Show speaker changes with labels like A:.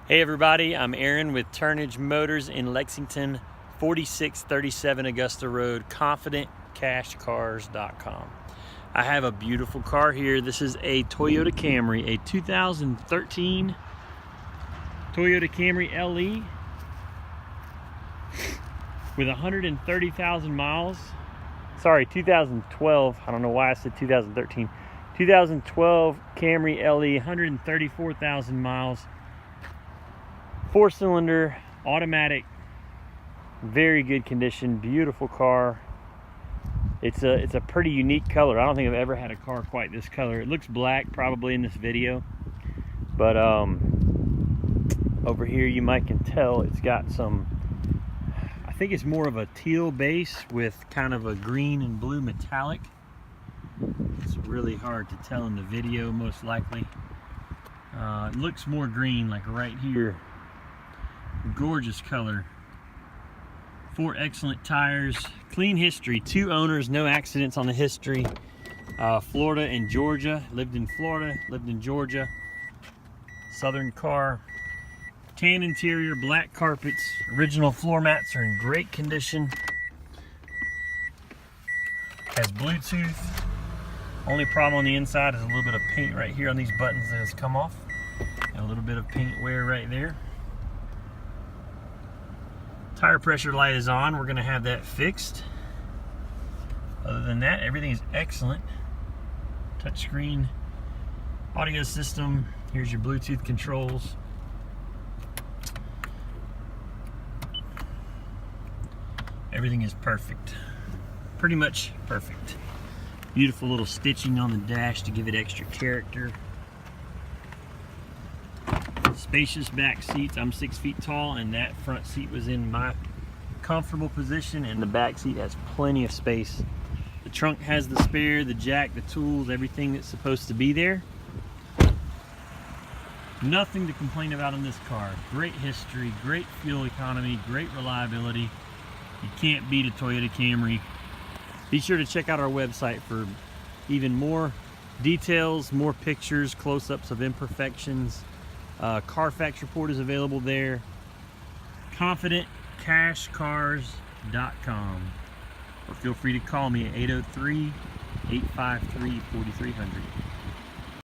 A: Hey everybody, I'm Aaron with Turnage Motors in Lexington, 4637 Augusta Road, ConfidentCashCars.com. I have a beautiful car here. This is a Toyota Camry, a 2013 Toyota Camry LE with 130,000 miles. Sorry, 2012. I don't know why I said 2013. 2012 Camry LE, 134,000 miles. 4-cylinder, automatic, very good condition, beautiful car. It's a pretty unique color. I don't think I've ever had a car quite this color. It looks black probably in this video, but over here you might can tell it's got some, I think it's more of a teal base with kind of a green and blue metallic. It's really hard to tell in the video, most likely. It looks more green, like right here. Gorgeous color. 4 excellent tires, clean history, 2 owners, no accidents on the history. Florida and Georgia. Lived in Florida, lived in Georgia. Southern car. Tan interior, black carpets. Original floor mats are in great condition. Has Bluetooth. Only problem on the inside is a little bit of paint right here on these buttons that has come off, and a little bit of paint wear right there. Tire pressure light is on. We're going to have that fixed. Other than that, everything is excellent. Touchscreen audio system. Here's your Bluetooth controls. Everything is perfect. Pretty much perfect. Beautiful little stitching on the dash to give it extra character. Spacious back seats. I'm 6 feet tall, and that front seat was in my comfortable position, and the back seat has plenty of space. The trunk has the spare, the jack, the tools, everything that's supposed to be there. Nothing to complain about in this car. Great history, great fuel economy, great reliability. You can't beat a Toyota Camry. Be sure to check out our website for even more details, more pictures, close-ups of imperfections. Carfax report is available there. ConfidentCashCars.com. Or feel free to call me at 803-853-4300.